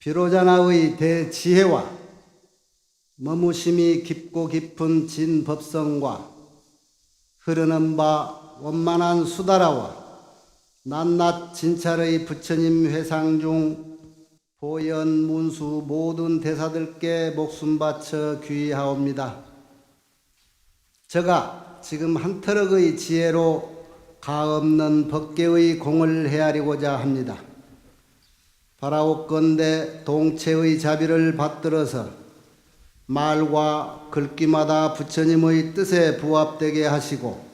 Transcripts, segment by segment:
비로자나의 대지혜와 머무심이 깊고 깊은 진법성과 흐르는 바 원만한 수다라와 낱낱 진찰의 부처님 회상 중 보현 문수 모든 대사들께 목숨 바쳐 귀하옵니다. 저가 지금 한터럭의 지혜로 가없는 법계의 공을 헤아리고자 합니다. 바라옵건대 동체의 자비를 받들어서 말과 글귀마다 부처님의 뜻에 부합되게 하시고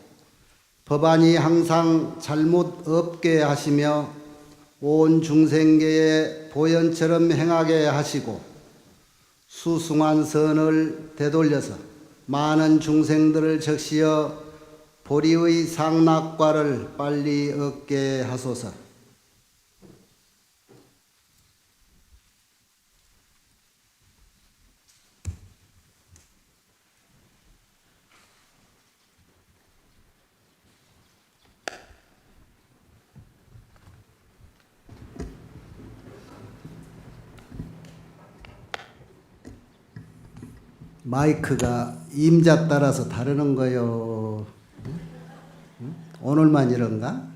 법안이 항상 잘못 없게 하시며 온 중생계에 보현처럼 행하게 하시고 수승한 선을 되돌려서 많은 중생들을 적시어 보리의 상락과를 빨리 얻게 하소서. 마이크가 임자 따라서 다르는 거요. 오늘만 이런가?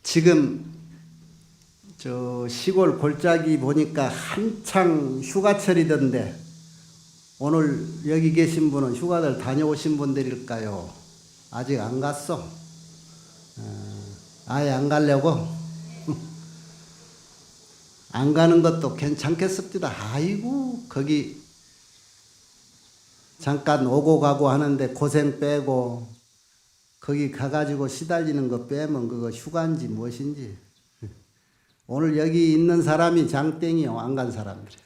지금 저 시골 골짜기 보니까 한창 휴가철이던데 오늘 여기 계신 분은 휴가들 다녀오신 분들일까요? 아직 안 갔어? 아예 안 가려고? 안 가는 것도 괜찮겠습니다. 아이고 거기 잠깐 오고 가고 하는데 고생 빼고 거기 가가지고 시달리는 거 빼면 그거 휴가인지 무엇인지. 오늘 여기 있는 사람이 장땡이요. 안 간 사람들이.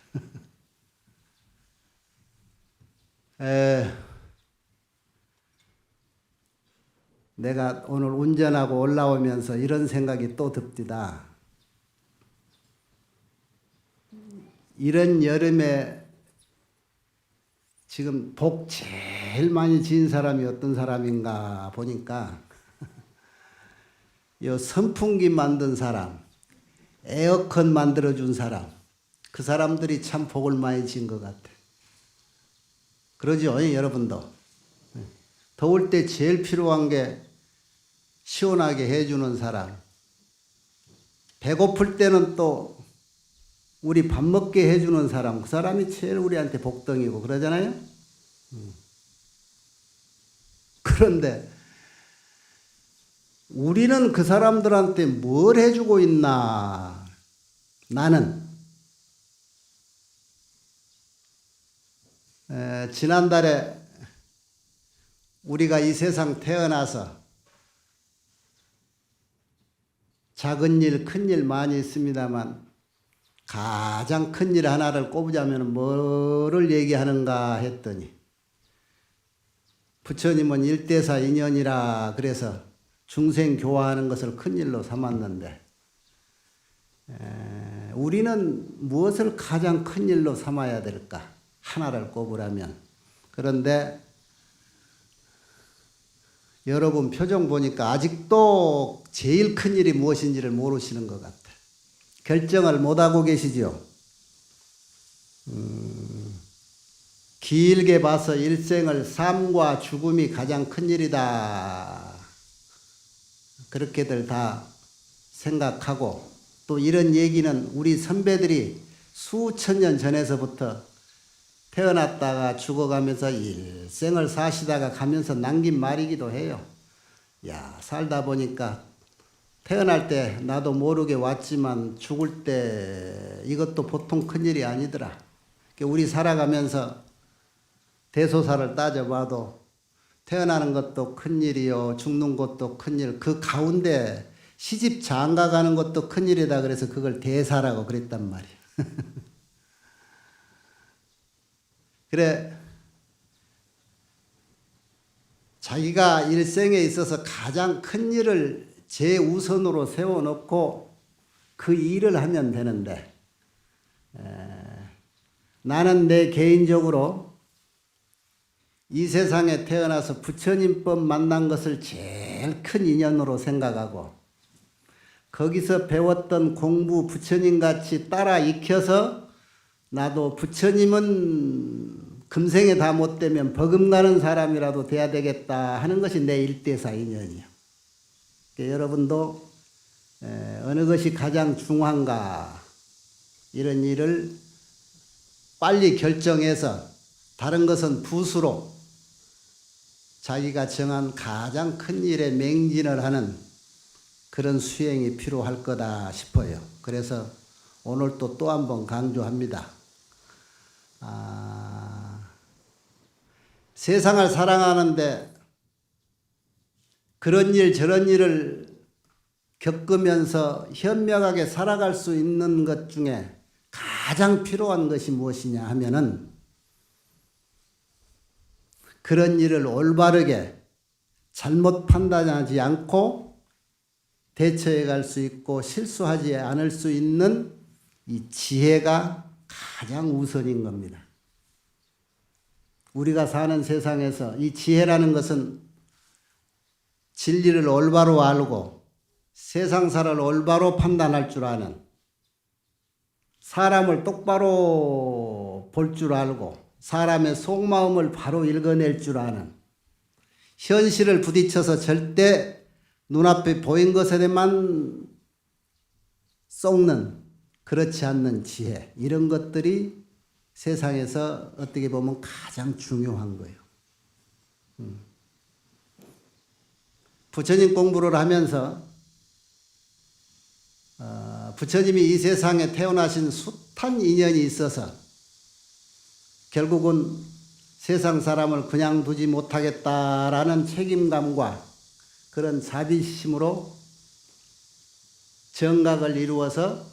내가 오늘 운전하고 올라오면서 이런 생각이 또 듭디다. 이런 여름에 지금 복 제일 많이 지은 사람이 어떤 사람인가 보니까 요 선풍기 만든 사람, 에어컨 만들어준 사람, 그 사람들이 참 복을 많이 지은 것 같아. 그러죠, 여러분도. 더울 때 제일 필요한 게 시원하게 해주는 사람. 배고플 때는 또 우리 밥 먹게 해주는 사람, 그 사람이 제일 우리한테 복덩이고 그러잖아요. 그런데 우리는 그 사람들한테 뭘 해주고 있나? 나는 지난달에 우리가 이 세상 태어나서 작은 일, 큰 일 많이 있습니다만 가장 큰 일 하나를 꼽으자면 뭐를 얘기하는가 했더니 부처님은 일대사 인연이라 그래서 중생 교화하는 것을 큰 일로 삼았는데 우리는 무엇을 가장 큰 일로 삼아야 될까? 하나를 꼽으라면. 그런데 여러분 표정 보니까 아직도 제일 큰 일이 무엇인지를 모르시는 것 같아요. 결정을 못하고 계시죠. 길게 봐서 일생을 삶과 죽음이 가장 큰 일이다. 그렇게들 다 생각하고 또 이런 얘기는 우리 선배들이 수천 년 전에서부터 태어났다가 죽어가면서 일생을 사시다가 가면서 남긴 말이기도 해요. 야, 살다 보니까 태어날 때 나도 모르게 왔지만 죽을 때 이것도 보통 큰일이 아니더라. 우리 살아가면서 대소사를 따져봐도 태어나는 것도 큰일이요, 죽는 것도 큰일, 그 가운데 시집 장가 가는 것도 큰일이다. 그래서 그걸 대사라고 그랬단 말이야. 그래, 자기가 일생에 있어서 가장 큰 일을 제우선으로 세워놓고 그 일을 하면 되는데 나는 내 개인적으로 이 세상에 태어나서 부처님법 만난 것을 제일 큰 인연으로 생각하고 거기서 배웠던 공부 부처님같이 따라 익혀서 나도 부처님은 금생에 다 못되면 버금가는 사람이라도 돼야 되겠다 하는 것이 내 일대사 인연이요. 그러니까 여러분도 어느 것이 가장 중요한가 이런 일을 빨리 결정해서 다른 것은 붓으로 자기가 정한 가장 큰 일에 맹진을 하는 그런 수행이 필요할 거다 싶어요. 그래서 오늘 또 한 번 강조합니다. 세상을 사랑하는데 그런 일 저런 일을 겪으면서 현명하게 살아갈 수 있는 것 중에 가장 필요한 것이 무엇이냐 하면은 그런 일을 올바르게 잘못 판단하지 않고 대처해 갈 수 있고 실수하지 않을 수 있는 이 지혜가 가장 우선인 겁니다. 우리가 사는 세상에서 이 지혜라는 것은 진리를 올바로 알고 세상사를 올바로 판단할 줄 아는 사람을 똑바로 볼 줄 알고 사람의 속마음을 바로 읽어낼 줄 아는 현실을 부딪혀서 절대 눈앞에 보인 것에만 썩는 그렇지 않는 지혜 이런 것들이 세상에서 어떻게 보면 가장 중요한 거예요. 부처님 공부를 하면서 부처님이 이 세상에 태어나신 숱한 인연이 있어서 결국은 세상 사람을 그냥 두지 못하겠다라는 책임감과 그런 자비심으로 정각을 이루어서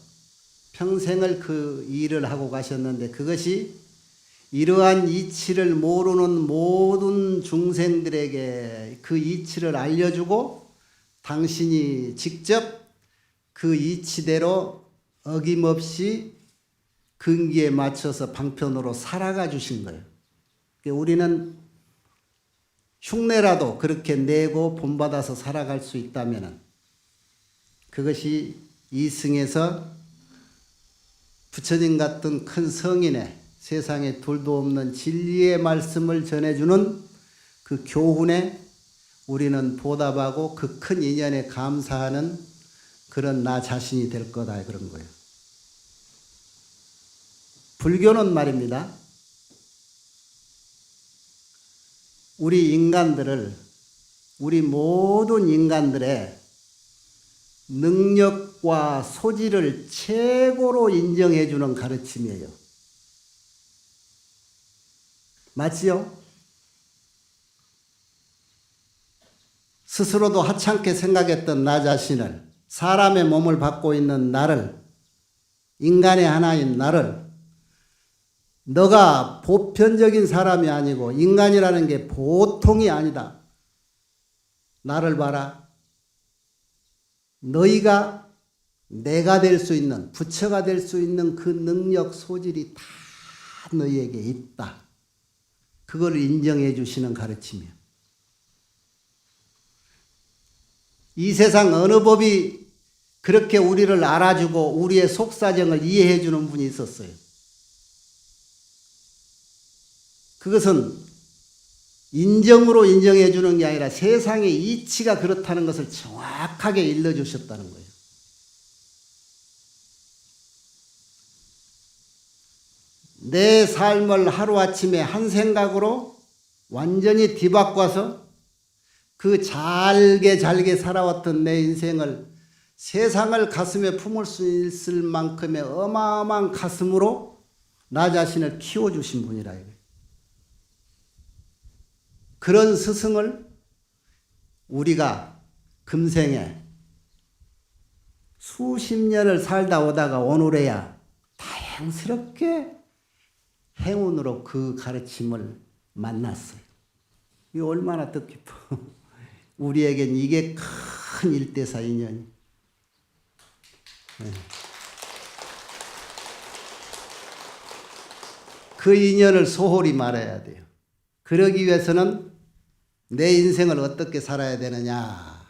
평생을 그 일을 하고 가셨는데 그것이 이러한 이치를 모르는 모든 중생들에게 그 이치를 알려주고 당신이 직접 그 이치대로 어김없이 근기에 맞춰서 방편으로 살아가 주신 거예요. 우리는 흉내라도 그렇게 내고 본받아서 살아갈 수 있다면 그것이 이승에서 부처님 같은 큰 성인의 세상에 둘도 없는 진리의 말씀을 전해주는 그 교훈에 우리는 보답하고 그 큰 인연에 감사하는 그런 나 자신이 될 거다 그런 거예요. 불교는 말입니다. 우리 인간들을 우리 모든 인간들의 능력과 소질을 최고로 인정해 주는 가르침이에요. 맞지요? 스스로도 하찮게 생각했던 나 자신을 사람의 몸을 받고 있는 나를 인간의 하나인 나를 너가 보편적인 사람이 아니고 인간이라는 게 보통이 아니다. 나를 봐라. 너희가 내가 될 수 있는 부처가 될 수 있는 그 능력 소질이 다 너희에게 있다. 그걸 인정해 주시는 가르침이에요. 이 세상 어느 법이 그렇게 우리를 알아주고 우리의 속사정을 이해해 주는 분이 있었어요. 그것은 인정으로 인정해 주는 게 아니라 세상의 이치가 그렇다는 것을 정확하게 일러주셨다는 거예요. 내 삶을 하루아침에 한 생각으로 완전히 뒤바꿔서 그 잘게 살아왔던 내 인생을 세상을 가슴에 품을 수 있을 만큼의 어마어마한 가슴으로 나 자신을 키워주신 분이라 이거예요. 그런 스승을 우리가 금생에 수십 년을 살다 오다가 오늘에야 다행스럽게 행운으로 그 가르침을 만났어요. 이게 얼마나 뜻깊어. 우리에겐 이게 큰 일대사 인연이. 그 인연을 소홀히 말해야 돼요. 그러기 위해서는 내 인생을 어떻게 살아야 되느냐.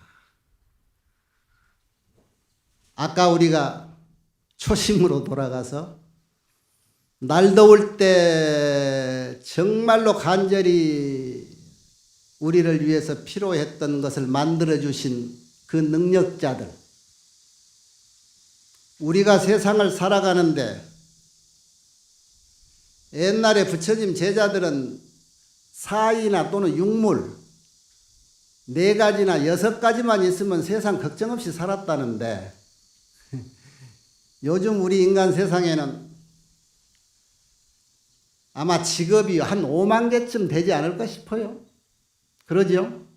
아까 우리가 초심으로 돌아가서 날 더울 때 정말로 간절히 우리를 위해서 필요했던 것을 만들어주신 그 능력자들, 우리가 세상을 살아가는데 옛날에 부처님 제자들은 사이나 또는 육물 4가지나 6가지만 있으면 세상 걱정 없이 살았다는데 요즘 우리 인간 세상에는 아마 직업이 한 5만 개쯤 되지 않을까 싶어요. 그러죠?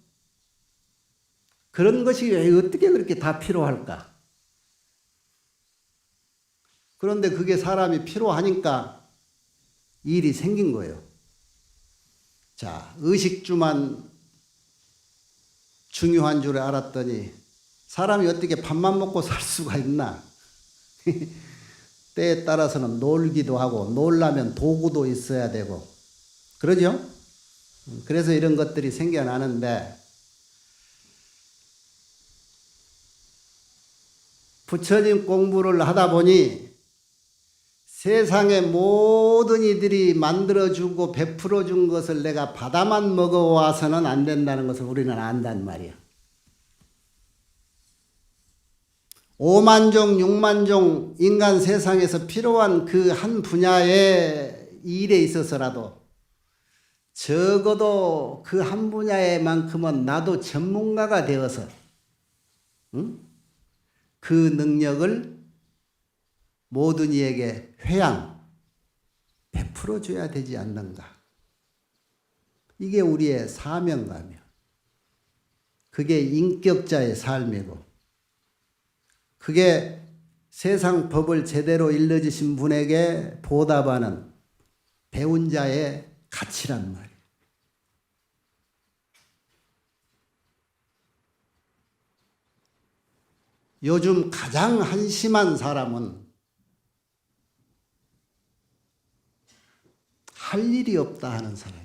그런 것이 왜 어떻게 그렇게 다 필요할까? 그런데 그게 사람이 필요하니까 일이 생긴 거예요. 자, 의식주만 중요한 줄 알았더니 사람이 어떻게 밥만 먹고 살 수가 있나? 때에 따라서는 놀기도 하고 놀려면 도구도 있어야 되고 그러죠? 그래서 이런 것들이 생겨나는데 부처님 공부를 하다 보니 세상의 모든 이들이 만들어주고 베풀어준 것을 내가 받아만 먹어와서는 안 된다는 것을 우리는 안단 말이야. 5만 종, 6만 종 인간 세상에서 필요한 그 한 분야의 일에 있어서라도 적어도 그 한 분야에만큼은 나도 전문가가 되어서 그 능력을 모든 이에게 회양, 베풀어줘야 되지 않는가. 이게 우리의 사명감이야. 그게 인격자의 삶이고 그게 세상 법을 제대로 일러주신 분에게 보답하는 배운 자의 가치란 말이에요. 요즘 가장 한심한 사람은 할 일이 없다 하는 사람이에요.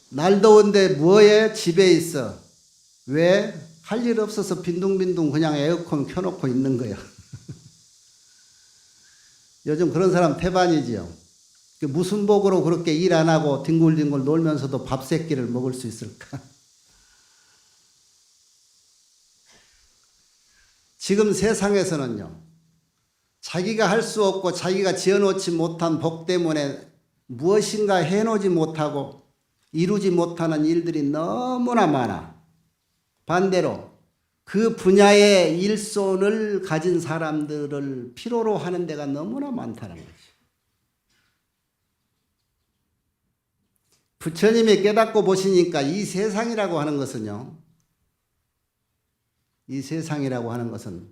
날 더운데 뭐해? 집에 있어. 왜? 할 일 없어서 빈둥빈둥 그냥 에어컨 켜놓고 있는 거야. 요즘 그런 사람 태반이지요. 무슨 복으로 그렇게 일 안 하고 뒹굴뒹굴 놀면서도 밥 세 끼를 먹을 수 있을까? 지금 세상에서는요, 자기가 할 수 없고 자기가 지어놓지 못한 복 때문에 무엇인가 해놓지 못하고 이루지 못하는 일들이 너무나 많아. 반대로 그 분야의 일손을 가진 사람들을 필요로 하는 데가 너무나 많다는 거지. 부처님이 깨닫고 보시니까 이 세상이라고 하는 것은요, 이 세상이라고 하는 것은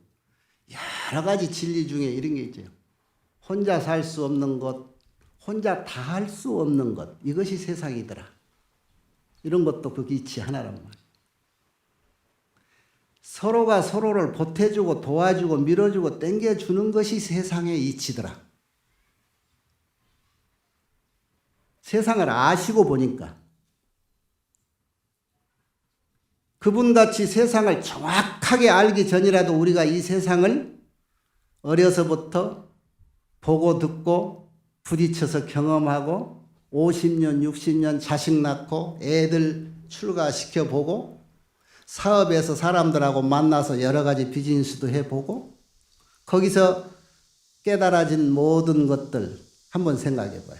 여러 가지 진리 중에 이런 게 있죠. 혼자 살 수 없는 것, 혼자 다 할 수 없는 것, 이것이 세상이더라. 이런 것도 그 이치 하나란 말이에요. 서로가 서로를 보태주고 도와주고 밀어주고 땡겨주는 것이 세상의 이치더라. 세상을 아시고 보니까 그분같이 세상을 정확하게 알기 전이라도 우리가 이 세상을 어려서부터 보고 듣고 부딪혀서 경험하고 50년, 60년 자식 낳고 애들 출가시켜보고 사업에서 사람들하고 만나서 여러 가지 비즈니스도 해보고 거기서 깨달아진 모든 것들 한번 생각해 봐요.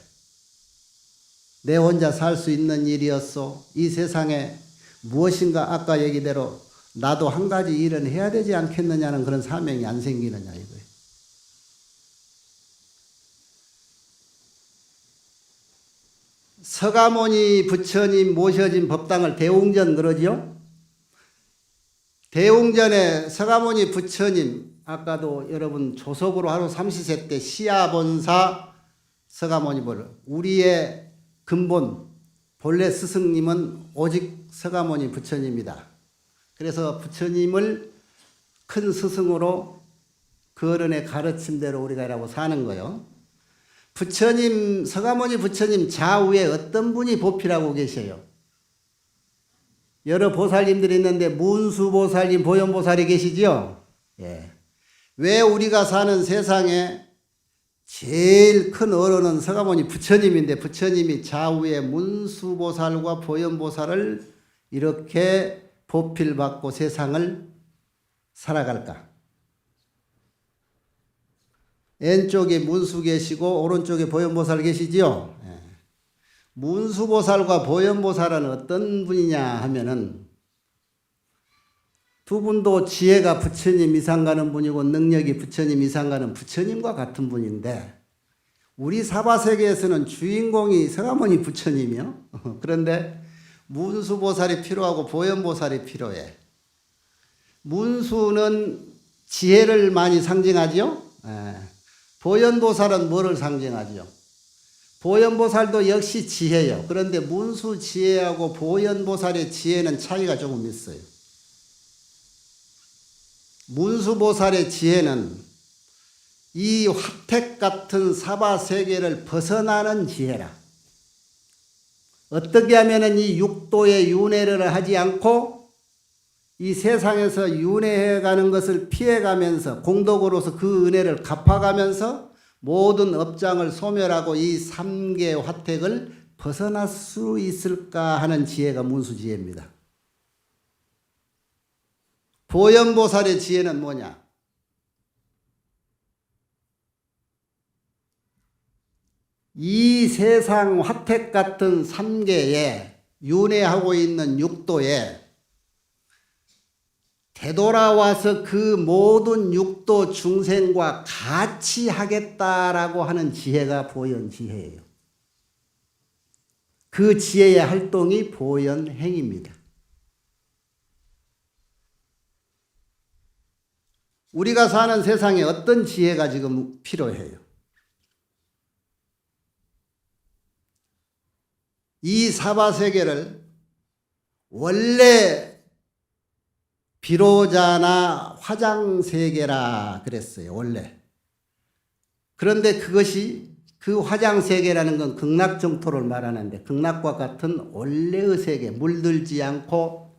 내 혼자 살 수 있는 일이었어. 이 세상에 무엇인가 아까 얘기대로 나도 한 가지 일은 해야 되지 않겠느냐는 그런 사명이 안 생기느냐 이거예요. 서가모니 부처님 모셔진 법당을 대웅전 그러죠? 대웅전에 서가모니 부처님, 아까도 여러분 조석으로 하루 삼시세 때 시야본사 서가모니를 우리의 근본 본래 스승님은 오직 서가모니 부처님이다. 그래서 부처님을 큰 스승으로 그 어른의 가르침대로 우리가 이라고 사는 거예요. 부처님, 서가모니 부처님 좌우에 어떤 분이 보필하고 계셔요? 여러 보살님들이 있는데 문수보살님, 보현보살이 계시죠? 예. 왜 우리가 사는 세상에 제일 큰 어른은 서가모니 부처님인데 부처님이 좌우에 문수보살과 보현보살을 이렇게 보필받고 세상을 살아갈까? 왼쪽에 문수 계시고 오른쪽에 보현보살 계시지요? 예. 문수보살과 보현보살은 어떤 분이냐 하면은 두 분도 지혜가 부처님 이상 가는 분이고 능력이 부처님 이상 가는 부처님과 같은 분인데 우리 사바세계에서는 주인공이 서가모니 부처님이요. 그런데 문수보살이 필요하고 보현보살이 필요해. 문수는 지혜를 많이 상징하지요. 예. 보현보살은 뭐를 상징하지요? 보현보살도 역시 지혜요. 그런데 문수 지혜하고 보현보살의 지혜는 차이가 조금 있어요. 문수보살의 지혜는 이 화택 같은 사바세계를 벗어나는 지혜라. 어떻게 하면은 이 육도의 윤회를 하지 않고 이 세상에서 윤회해 가는 것을 피해가면서 공덕으로서 그 은혜를 갚아가면서 모든 업장을 소멸하고 이 삼계 화택을 벗어날 수 있을까 하는 지혜가 문수지혜입니다. 보현보살의 지혜는 뭐냐? 이 세상 화택 같은 삼계에 윤회하고 있는 육도에 되돌아와서 그 모든 육도 중생과 같이 하겠다라고 하는 지혜가 보현지혜예요. 그 지혜의 활동이 보현행입니다. 우리가 사는 세상에 어떤 지혜가 지금 필요해요? 이 사바세계를 원래 비로자나 화장세계라 그랬어요. 원래. 그런데 그것이 그 화장세계라는 건 극락정토를 말하는데 극락과 같은 원래의 세계, 물들지 않고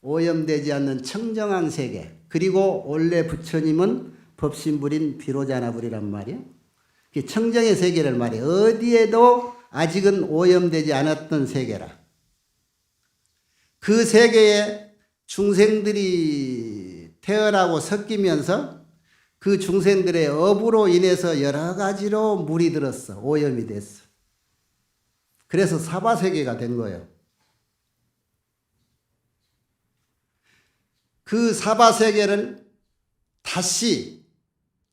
오염되지 않는 청정한 세계, 그리고 원래 부처님은 법신불인 비로자나불이란 말이에요. 청정의 세계를 말해요. 어디에도 아직은 오염되지 않았던 세계라. 그 세계에 중생들이 태어나고 섞이면서 그 중생들의 업으로 인해서 여러 가지로 물이 들었어. 오염이 됐어. 그래서 사바세계가 된 거예요. 그 사바세계를 다시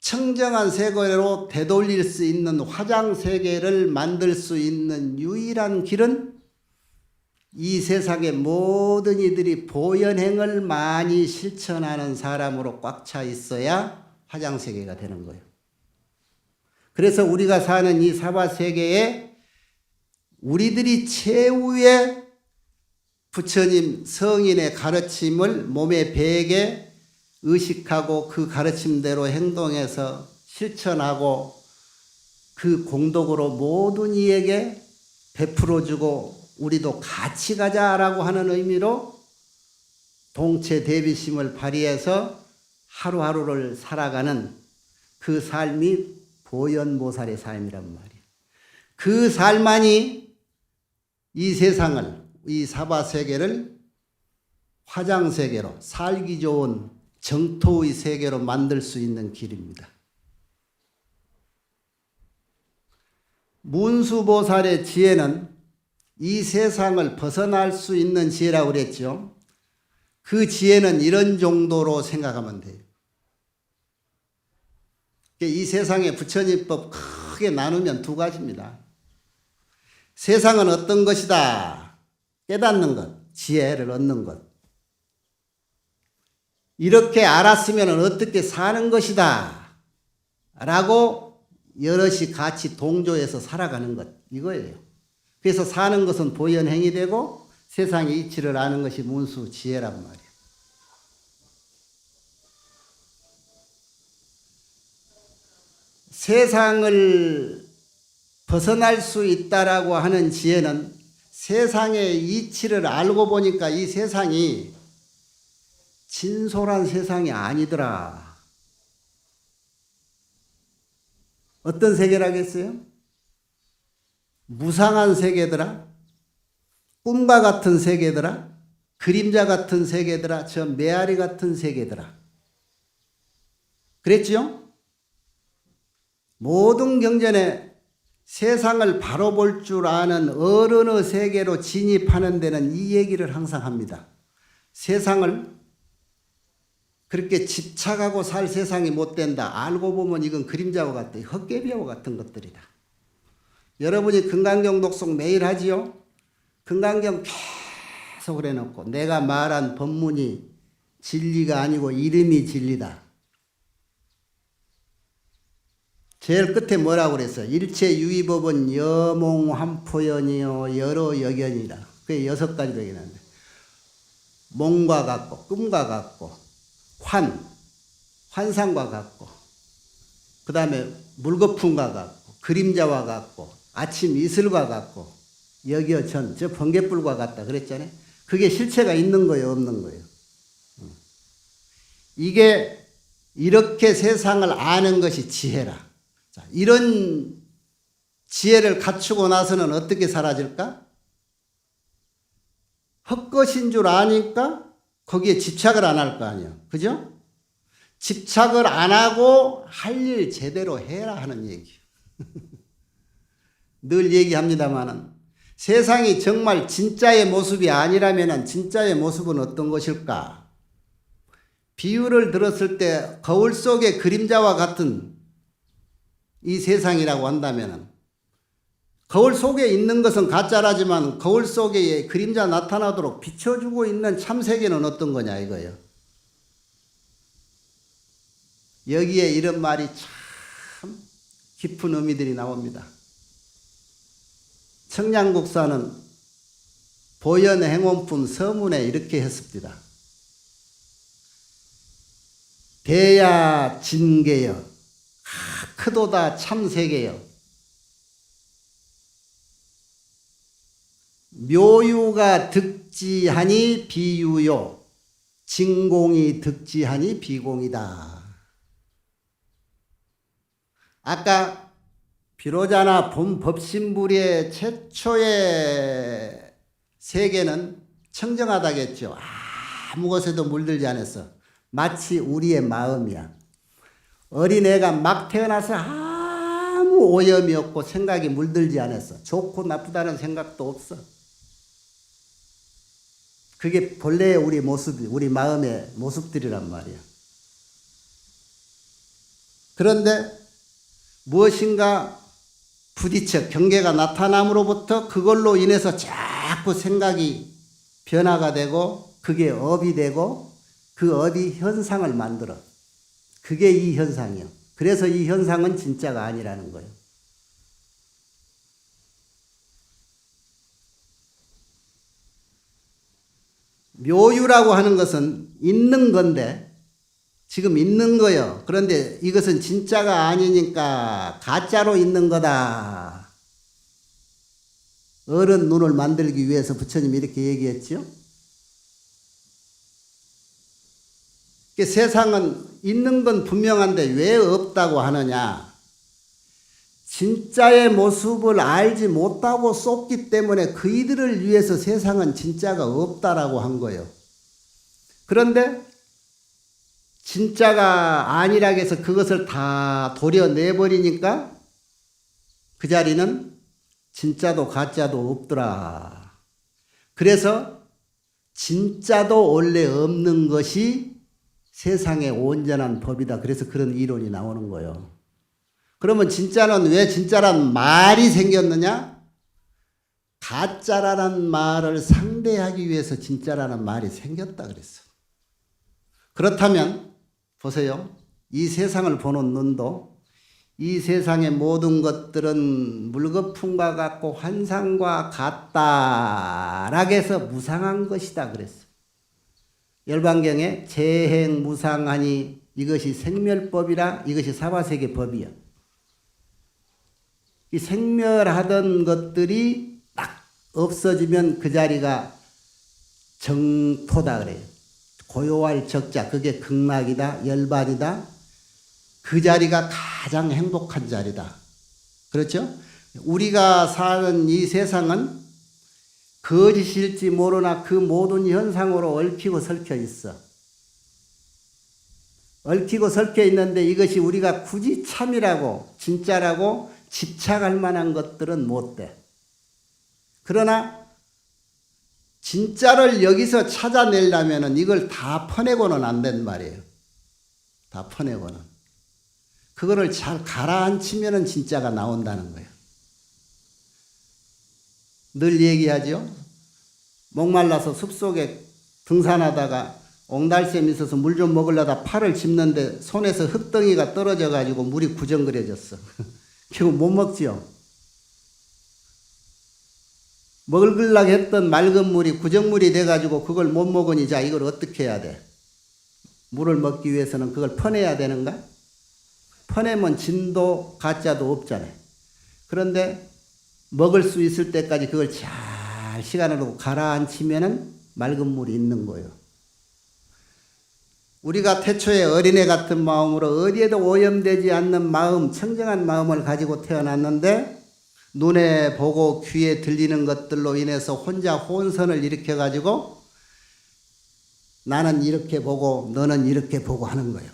청정한 세계로 되돌릴 수 있는 화장세계를 만들 수 있는 유일한 길은 이 세상의 모든 이들이 보현행을 많이 실천하는 사람으로 꽉 차 있어야 화장세계가 되는 거예요. 그래서 우리가 사는 이 사바세계에 우리들이 최후의 부처님 성인의 가르침을 몸에 배게 의식하고 그 가르침대로 행동해서 실천하고 그 공덕으로 모든 이에게 베풀어주고 우리도 같이 가자라고 하는 의미로 동체 대비심을 발휘해서 하루하루를 살아가는 그 삶이 보현보살의 삶이란 말이에요. 그 삶만이 이 세상을, 이 사바세계를 화장세계로, 살기 좋은 정토의 세계로 만들 수 있는 길입니다. 문수보살의 지혜는 이 세상을 벗어날 수 있는 지혜라고 그랬죠. 그 지혜는 이런 정도로 생각하면 돼요. 이 세상의 부처님법 크게 나누면 두 가지입니다. 세상은 어떤 것이다. 깨닫는 것, 지혜를 얻는 것. 이렇게 알았으면 어떻게 사는 것이다. 라고 여럿이 같이 동조해서 살아가는 것. 이거예요. 그래서 사는 것은 보현행이 되고 세상의 이치를 아는 것이 문수 지혜란 말이에요. 세상을 벗어날 수 있다라고 하는 지혜는 세상의 이치를 알고 보니까 이 세상이 진솔한 세상이 아니더라. 어떤 세계라겠어요? 무상한 세계더라. 꿈과 같은 세계더라. 그림자 같은 세계더라. 저 메아리 같은 세계더라. 그랬지요? 모든 경전에 세상을 바로 볼 줄 아는 어른의 세계로 진입하는 데는 이 얘기를 항상 합니다. 세상을 그렇게 집착하고 살 세상이 못 된다. 알고 보면 이건 그림자와 같다. 헛개비와 같은 것들이다. 여러분이 금강경 독송 매일 하지요? 금강경 계속 해놓고 내가 말한 법문이 진리가 아니고 이름이 진리다. 제일 끝에 뭐라고 그랬어? 일체 유의법은 여몽환포연이요 여러 여견이다. 그게 6가지로 얘기하는데 몸과 같고 꿈과 같고 환상과 같고 그 다음에 물거품과 같고 그림자와 같고 아침 이슬과 같고 여겨전 저 번갯불과 같다 그랬잖아요. 그게 실체가 있는 거예요, 없는 거예요? 이게 이렇게 세상을 아는 것이 지혜라. 자, 이런 지혜를 갖추고 나서는 어떻게 사라질까? 헛것인 줄 아니까 거기에 집착을 안 할 거 아니야. 그죠? 집착을 안 하고 할 일 제대로 해라 하는 얘기예요. 늘 얘기합니다마는 세상이 정말 진짜의 모습이 아니라면 진짜의 모습은 어떤 것일까? 비유를 들었을 때 거울 속의 그림자와 같은 이 세상이라고 한다면 거울 속에 있는 것은 가짜라지만 거울 속에 그림자 나타나도록 비춰주고 있는 참세계는 어떤 거냐 이거예요. 여기에 이런 말이 참 깊은 의미들이 나옵니다. 청량국사는 보현행원품 서문에 이렇게 했습니다. 대야 진계여 크도다 참세계여 묘유가 득지하니 비유요 진공이 득지하니 비공이다. 아까 비로자나 본 법신불의 최초의 세계는 청정하다겠죠. 아무 것에도 물들지 않았어. 마치 우리의 마음이야. 어린애가 막 태어나서 아무 오염이 없고 생각이 물들지 않았어. 좋고 나쁘다는 생각도 없어. 그게 본래의 우리 모습이, 우리 마음의 모습들이란 말이야. 그런데 무엇인가 부딪혀 경계가 나타남으로부터 그걸로 인해서 자꾸 생각이 변화가 되고 그게 업이 되고 그 업이 현상을 만들어. 그게 이 현상이요. 그래서 이 현상은 진짜가 아니라는 거예요. 묘유라고 하는 것은 있는 건데 지금 있는 거요. 그런데 이것은 진짜가 아니니까 가짜로 있는 거다. 어른 눈을 만들기 위해서 부처님이 이렇게 얘기했죠. 세상은 있는 건 분명한데 왜 없다고 하느냐. 진짜의 모습을 알지 못하고 쏟기 때문에 그이들을 위해서 세상은 진짜가 없다라고 한 거예요. 그런데 진짜가 아니라고 해서 그것을 다 도려내버리니까 그 자리는 진짜도 가짜도 없더라. 그래서 진짜도 원래 없는 것이 세상의 온전한 법이다. 그래서 그런 이론이 나오는 거예요. 그러면 진짜는 왜 진짜란 말이 생겼느냐? 가짜라는 말을 상대하기 위해서 진짜라는 말이 생겼다 그랬어. 그렇다면 보세요. 이 세상을 보는 눈도 이 세상의 모든 것들은 물거품과 같고 환상과 같다라고 해서 무상한 것이다 그랬어. 열반경에 재행무상하니 이것이 생멸법이라 이것이 사바세계 법이야. 이 생멸하던 것들이 딱 없어지면 그 자리가 정토다 그래요. 고요할 적자, 그게 극락이다, 열반이다. 그 자리가 가장 행복한 자리다. 그렇죠? 우리가 사는 이 세상은 거짓일지 모르나 그 모든 현상으로 얽히고 설켜 있어. 얽히고 설켜 있는데 이것이 우리가 굳이 참이라고 진짜라고 집착할 만한 것들은 못 돼. 그러나 진짜를 여기서 찾아내려면 이걸 다 퍼내고는 안 된 말이에요. 다 퍼내고는. 그거를 잘 가라앉히면 진짜가 나온다는 거예요. 늘 얘기하죠. 목말라서 숲속에 등산하다가 옹달샘이 있어서 물 좀 먹으려다 팔을 짚는데 손에서 흙덩이가 떨어져 가지고 물이 구정거려졌어. 결국 못 먹지요. 먹으려고 했던 맑은 물이 구정물이 돼가지고 그걸 못 먹으니 자 이걸 어떻게 해야 돼? 물을 먹기 위해서는 그걸 퍼내야 되는가? 퍼내면 진도 가짜도 없잖아요. 그런데 먹을 수 있을 때까지 그걸 잘 시간을 두고 가라앉히면은 맑은 물이 있는 거예요. 우리가 태초에 어린애 같은 마음으로 어디에도 오염되지 않는 마음, 청정한 마음을 가지고 태어났는데 눈에 보고 귀에 들리는 것들로 인해서 혼자 혼선을 일으켜가지고 나는 이렇게 보고 너는 이렇게 보고 하는 거예요.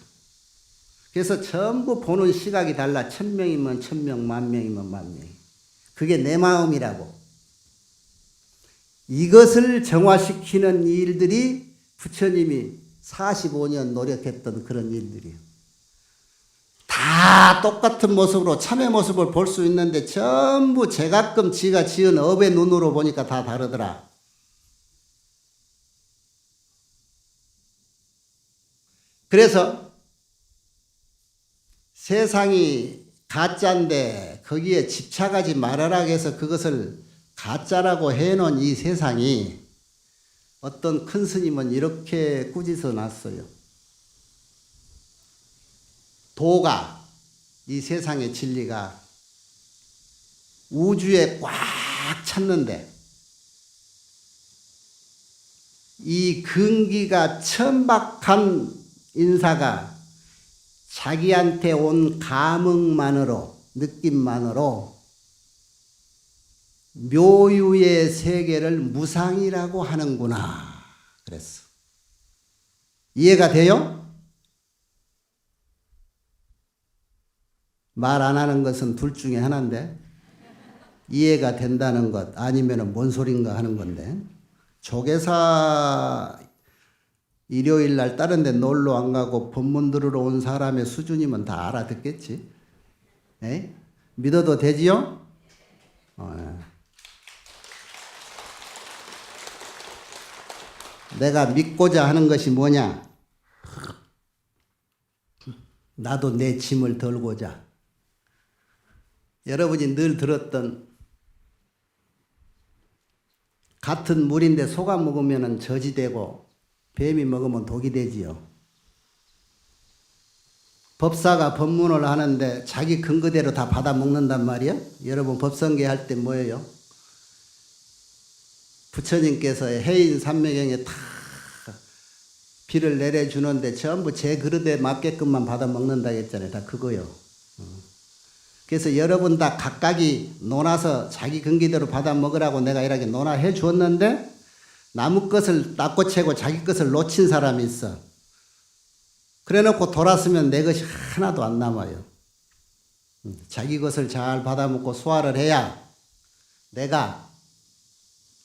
그래서 전부 보는 시각이 달라. 1000명이면 1000명, 10,000명이면 10,000명. 그게 내 마음이라고. 이것을 정화시키는 일들이 부처님이 45년 노력했던 그런 일들이에요. 다 똑같은 모습으로 참의 모습을 볼 수 있는데 전부 제가끔 지가 지은 업의 눈으로 보니까 다 다르더라. 그래서 세상이 가짜인데 거기에 집착하지 말아라 해서 그것을 가짜라고 해놓은 이 세상이 어떤 큰 스님은 이렇게 꾸짖어 놨어요. 도가, 이 세상의 진리가 우주에 꽉 찼는데 이 근기가 천박한 인사가 자기한테 온 감흥만으로, 느낌만으로 묘유의 세계를 무상이라고 하는구나 그랬어. 이해가 돼요? 말 안 하는 것은 둘 중에 하나인데 이해가 된다는 것 아니면 뭔 소린가 하는 건데 조계사 일요일 날 다른 데 놀러 안 가고 법문 들으러 온 사람의 수준이면 다 알아듣겠지. 에? 믿어도 되지요? 내가 믿고자 하는 것이 뭐냐? 나도 내 짐을 덜고자. 여러분이 늘 들었던 같은 물인데 소가 먹으면 젖이 되고 뱀이 먹으면 독이 되지요. 법사가 법문을 하는데 자기 근거대로 다 받아 먹는단 말이야. 여러분 법성계 할 때 뭐예요? 부처님께서 해인 삼매경에 다 비를 내려주는데 전부 제 그릇에 맞게끔만 받아 먹는다 했잖아요. 다 그거요. 그래서 여러분 다 각각이 논아서 자기 근기대로 받아 먹으라고 내가 이렇게 논아해 줬는데 남의 것을 낚고채고 자기 것을 놓친 사람이 있어. 그래 놓고 돌았으면 내 것이 하나도 안 남아요. 자기 것을 잘 받아 먹고 소화를 해야 내가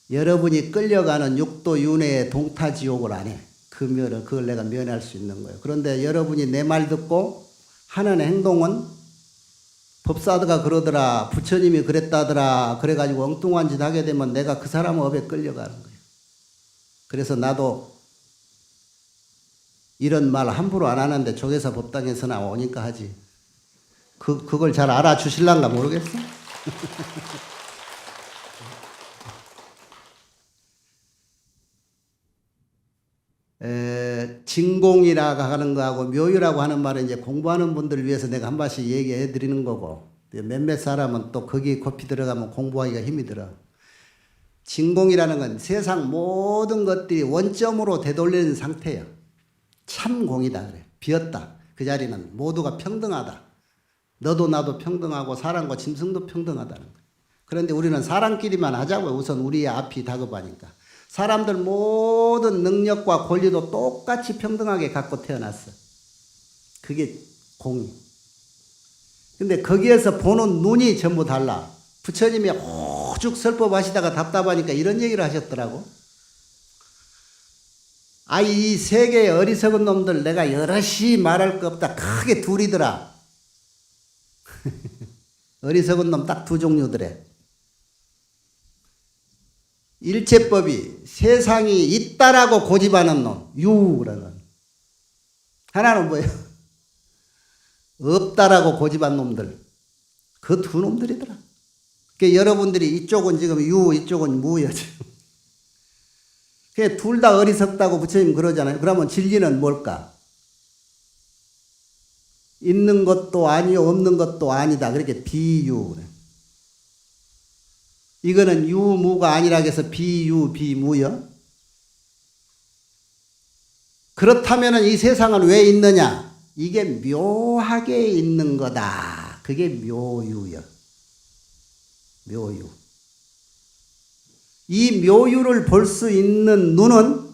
여러분이 끌려가는 육도 윤회의 동타지옥을 안 해. 그걸 내가 면할 수 있는 거예요. 그런데 여러분이 내 말 듣고 하는 행동은 법사드가 그러더라, 부처님이 그랬다더라, 그래가지고 엉뚱한 짓 하게 되면 내가 그 사람 업에 끌려가는 거예요. 그래서 나도 이런 말 함부로 안 하는데 조계사 법당에서 나오니까 하지. 그걸 잘 알아주실란가 모르겠어? 진공이라고 하는 거하고 묘유라고 하는 말은 이제 공부하는 분들을 위해서 내가 한 번씩 얘기해 드리는 거고, 몇몇 사람은 또 거기에 kop이 들어가면 공부하기가 힘이 들어. 진공이라는 건 세상 모든 것들이 원점으로 되돌리는 상태예요. 참 공이다 그래. 비었다. 그 자리는 모두가 평등하다. 너도 나도 평등하고 사람과 짐승도 평등하다는 거예요. 그런데 우리는 사람끼리만 하자고요. 우선 우리의 앞이 다급하니까. 사람들 모든 능력과 권리도 똑같이 평등하게 갖고 태어났어. 그게 공이. 근데 거기에서 보는 눈이 전부 달라. 부처님이 오죽 설법하시다가 답답하니까 이런 얘기를 하셨더라고. 이 세계의 어리석은 놈들 내가 여럿이 말할 거 없다. 크게 둘이더라. 어리석은 놈 딱 두 종류더래. 일체법이 세상이 있다라고 고집하는 놈, 유라는. 하나는 뭐예요? 없다라고 고집한 놈들. 그 두 놈들이더라. 그러니까 여러분들이 이쪽은 지금 유, 이쪽은 무예요. 둘 다 어리석다고 부처님 그러잖아요. 그러면 진리는 뭘까? 있는 것도 아니요, 없는 것도 아니다. 그렇게 비유. 이거는 유무가 아니라 해서 비유, 비무요. 그렇다면 이 세상은 왜 있느냐? 이게 묘하게 있는 거다. 그게 묘유요. 묘유. 이 묘유를 볼 수 있는 눈은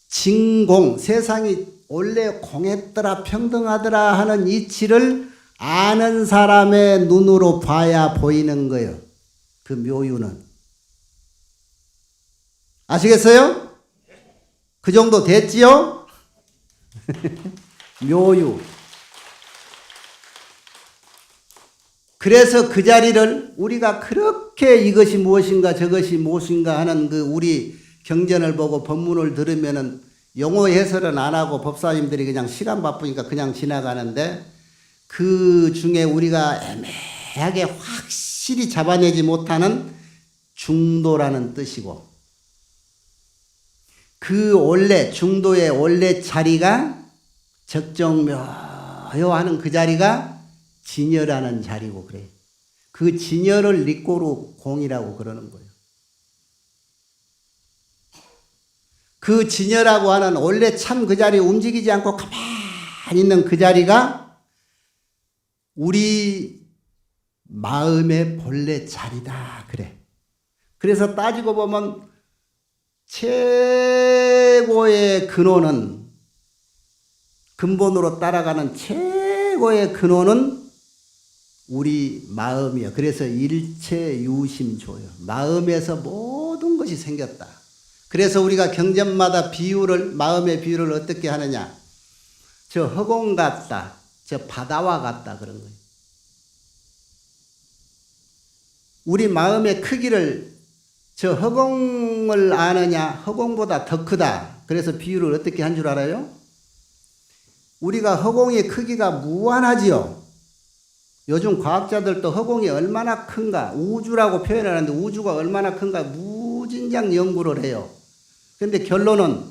진공, 세상이 원래 공했더라, 평등하더라 하는 이치를 아는 사람의 눈으로 봐야 보이는 거예요. 그 묘유는. 아시겠어요? 그 정도 됐지요? 묘유. 그래서 그 자리를 우리가 그렇게 이것이 무엇인가 저것이 무엇인가 하는 그 우리 경전을 보고 법문을 들으면은 용어 해설은 안 하고 법사님들이 그냥 시간 바쁘니까 그냥 지나가는데 그 중에 우리가 애매하게 확실히 잡아내지 못하는 중도라는 뜻이고 그 원래 중도의 원래 자리가 적정묘하는 그 자리가 진여라는 자리고 그래. 그 진여를 리꼬로 공이라고 그러는 거예요. 그 진여라고 하는 원래 참 그 자리에 움직이지 않고 가만히 있는 그 자리가 우리 마음의 본래 자리다 그래. 그래서 따지고 보면 최고의 근원은 근본으로 따라가는 최고의 근원은 우리 마음이요. 그래서 일체유심조요. 마음에서 모든 것이 생겼다. 그래서 우리가 경전마다 비유를 마음의 비유를 어떻게 하느냐. 저 허공 같다. 저 바다와 같다 그런 거예요. 우리 마음의 크기를 저 허공을 아느냐 허공보다 더 크다. 그래서 비유를 어떻게 한 줄 알아요? 우리가 허공의 크기가 무한하지요. 요즘 과학자들도 허공이 얼마나 큰가 우주라고 표현하는데 우주가 얼마나 큰가 무진장 연구를 해요. 그런데 결론은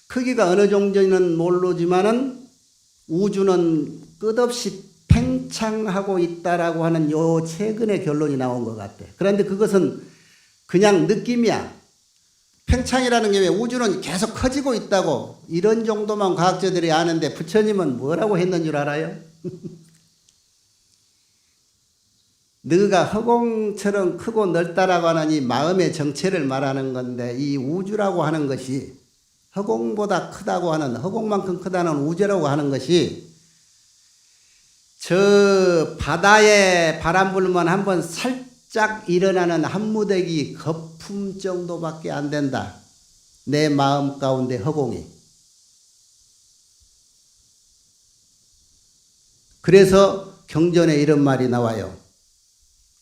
크기가 어느 정도는 모르지만은 우주는 끝없이 팽창하고 있다라고 하는 요 최근의 결론이 나온 것 같아. 그런데 그것은 그냥 느낌이야. 팽창이라는 게 왜 우주는 계속 커지고 있다고 이런 정도만 과학자들이 아는데 부처님은 뭐라고 했는 줄 알아요? 너가 허공처럼 크고 넓다라고 하는 이 마음의 정체를 말하는 건데 이 우주라고 하는 것이 허공보다 크다고 하는 허공만큼 크다는 우주라고 하는 것이 저 바다에 바람 불면 한번 살짝 일어나는 한 무더기 거품 정도밖에 안 된다. 내 마음 가운데 허공이. 그래서 경전에 이런 말이 나와요.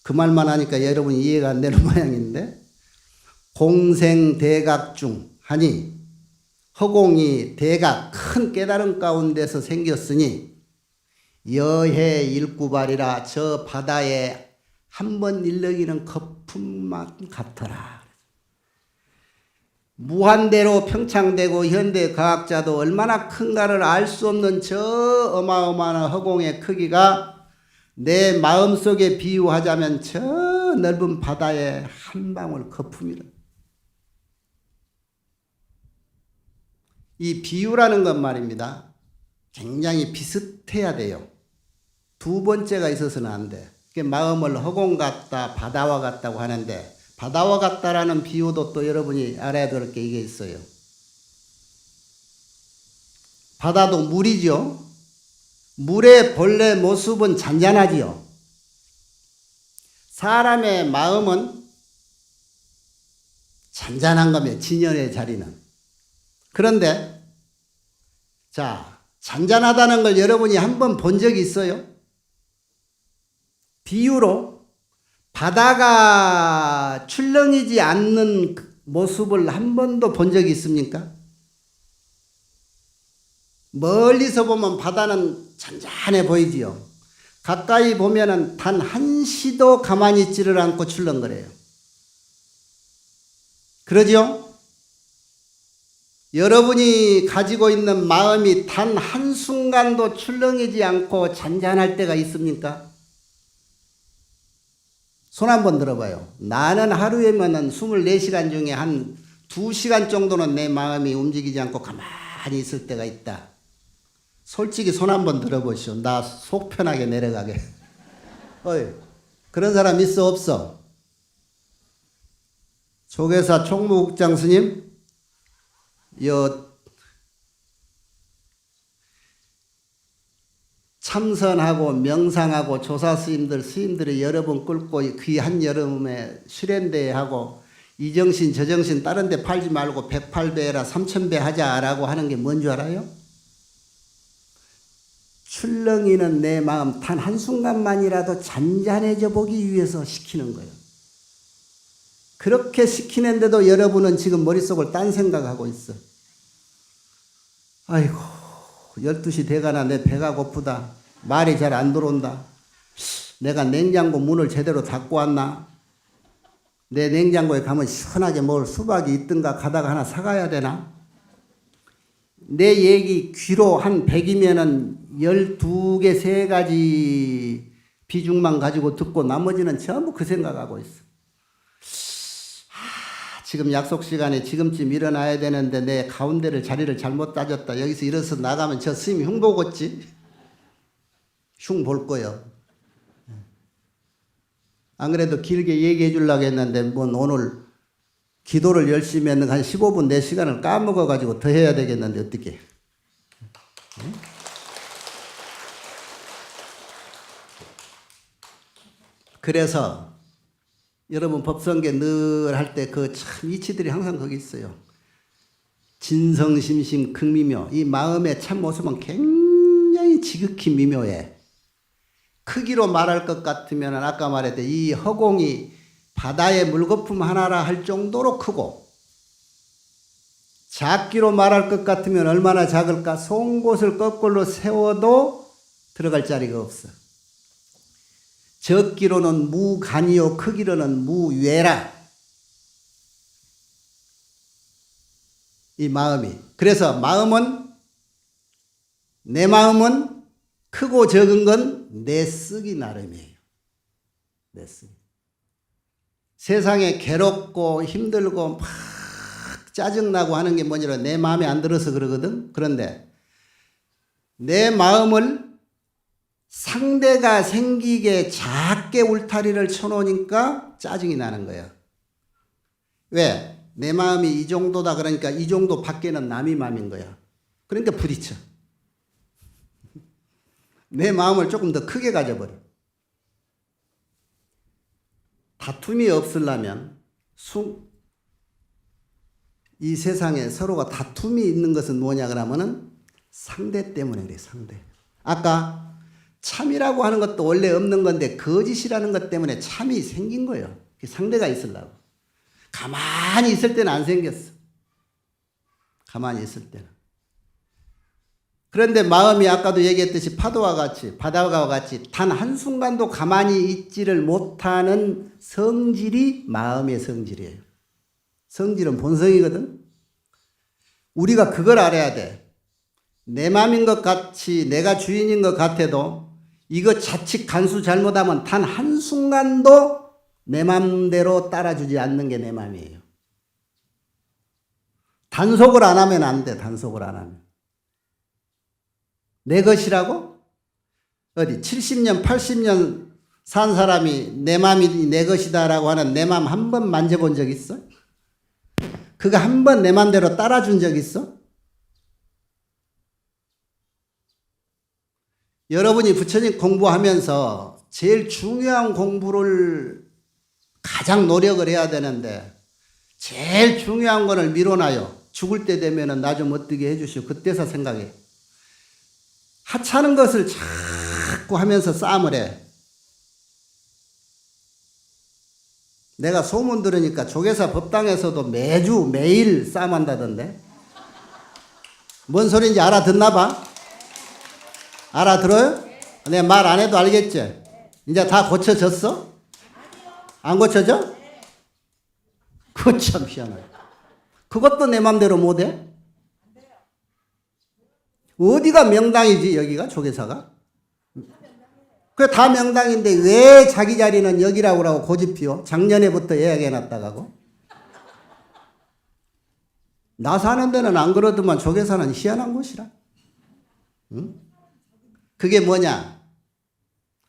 그 말만 하니까 여러분 이해가 안 되는 모양인데 공생대각 중 하니 허공이 대각 큰 깨달음 가운데서 생겼으니 여해 일구발이라 저 바다에 한 번 일렁이는 거품만 같더라. 무한대로 평창되고 현대 과학자도 얼마나 큰가를 알 수 없는 저 어마어마한 허공의 크기가 내 마음속에 비유하자면 저 넓은 바다에 한 방울 거품이라. 이 비유라는 건 말입니다. 굉장히 비슷해야 돼요. 두 번째가 있어서는 안 돼. 마음을 허공 같다, 바다와 같다고 하는데, 바다와 같다라는 비유도 또 여러분이 알아야 될 게 이게 있어요. 바다도 물이죠. 물의 본래 모습은 잔잔하지요. 사람의 마음은 잔잔한 겁니다. 진열의 자리는. 그런데 자, 잔잔하다는 걸 여러분이 한번 본 적이 있어요? 비유로 바다가 출렁이지 않는 모습을 한 번도 본 적이 있습니까? 멀리서 보면 바다는 잔잔해 보이지요. 가까이 보면은 단 한시도 가만히 있지를 않고 출렁거려요. 그러죠? 여러분이 가지고 있는 마음이 단 한순간도 출렁이지 않고 잔잔할 때가 있습니까? 손 한번 들어봐요. 나는 하루에면은 24시간 중에 한 2시간 정도는 내 마음이 움직이지 않고 가만히 있을 때가 있다. 솔직히 손 한번 들어보시오. 나 속 편하게 내려가게. 어이, 그런 사람 있어 없어? 조계사 총무국장 스님, 참선하고 명상하고 조사 스님들이 여러 번 꿇고 귀한 여름에 수련대회하고 이정신 저정신 다른 데 팔지 말고 108배 해라 3000배 하자라고 하는 게 뭔 줄 알아요? 출렁이는 내 마음 단 한순간만이라도 잔잔해져 보기 위해서 시키는 거예요. 그렇게 시키는데도 여러분은 지금 머릿속을 딴 생각하고 있어. 아이고 12시 돼가나 내 배가 고프다. 말이 잘 안 들어온다. 내가 냉장고 문을 제대로 닫고 왔나? 내 냉장고에 가면 시원하게 먹을 수박이 있든가 가다가 하나 사가야 되나? 내 얘기 귀로 한 100이면은 12개, 3가지 비중만 가지고 듣고 나머지는 전부 그 생각하고 있어. 지금 약속 시간에 지금쯤 일어나야 되는데 내 가운데를 자리를 잘못 따졌다. 여기서 일어서 나가면 저 스님이 흉 보겠지? 흉 볼 거요. 안 그래도 길게 얘기해 주려고 했는데 뭔 오늘 기도를 열심히 했는데 한 15분 내 시간을 까먹어가지고 더 해야 되겠는데 어떻게? 그래서 여러분 법성계 늘 할 때 그 참 이치들이 항상 거기 있어요. 진성심심 극미묘. 이 마음의 참 모습은 굉장히 지극히 미묘해. 크기로 말할 것 같으면 아까 말했듯 이 허공이 바다의 물거품 하나라 할 정도로 크고, 작기로 말할 것 같으면 얼마나 작을까? 송곳을 거꾸로 세워도 들어갈 자리가 없어. 적기로는 무간이요 크기로는 무외라. 이 마음이. 그래서 내 마음은 크고 적은 건 내 쓰기 나름이에요. 내 쓰기. 세상에 괴롭고 힘들고 막 짜증나고 하는 게 뭐냐면 내 마음에 안 들어서 그러거든. 그런데 내 마음을 상대가 생기게 작게 울타리를 쳐놓으니까 짜증이 나는 거예요. 왜? 내 마음이 이 정도다 그러니까 이 정도 밖에는 남의 마음인 거야. 그러니까 부딪혀. 내 마음을 조금 더 크게 가져버려. 다툼이 없으려면 이 세상에 서로가 다툼이 있는 것은 뭐냐 그러면은 상대 때문에 그래. 상대. 아까 참이라고 하는 것도 원래 없는 건데 거짓이라는 것 때문에 참이 생긴 거예요. 상대가 있으려고. 가만히 있을 때는 안 생겼어. 가만히 있을 때는. 그런데 마음이 아까도 얘기했듯이 파도와 같이 바다와 같이 단 한순간도 가만히 있지를 못하는 성질이 마음의 성질이에요. 성질은 본성이거든. 우리가 그걸 알아야 돼. 내 마음인 것 같이 내가 주인인 것 같아도 이거 자칫 간수 잘못하면 단 한순간도 내 맘대로 따라주지 않는 게 내 맘이에요. 단속을 안 하면 안 돼. 단속을 안 하면. 내 것이라고? 어디 70년 80년 산 사람이 내 맘이 내 것이다라고 하는 내 맘 한 번 만져본 적 있어? 그거 한 번 내 맘대로 따라준 적 있어? 여러분이 부처님 공부하면서 제일 중요한 공부를 가장 노력을 해야 되는데 제일 중요한 거를 미뤄놔요. 죽을 때 되면은 나 좀 어떻게 해주시오. 그때서 생각해. 하찮은 것을 자꾸 하면서 싸움을 해. 내가 소문 들으니까 조계사 법당에서도 매일 싸움한다던데. 뭔 소리인지 알아듣나 봐? 알아들어요? 내가 말 안 해도 알겠지? 이제 다 고쳐졌어? 안 고쳐져? 그거 참 희한하네. 그것도 내 맘대로 못해? 어디가 명당이지 여기가 조계사가? 그래 다 명당인데 왜 자기 자리는 여기라고 하고 고집피워? 작년에부터 예약해놨다가고? 나 사는 데는 안 그러더만 조계사는 희한한 곳이라. 응? 그게 뭐냐?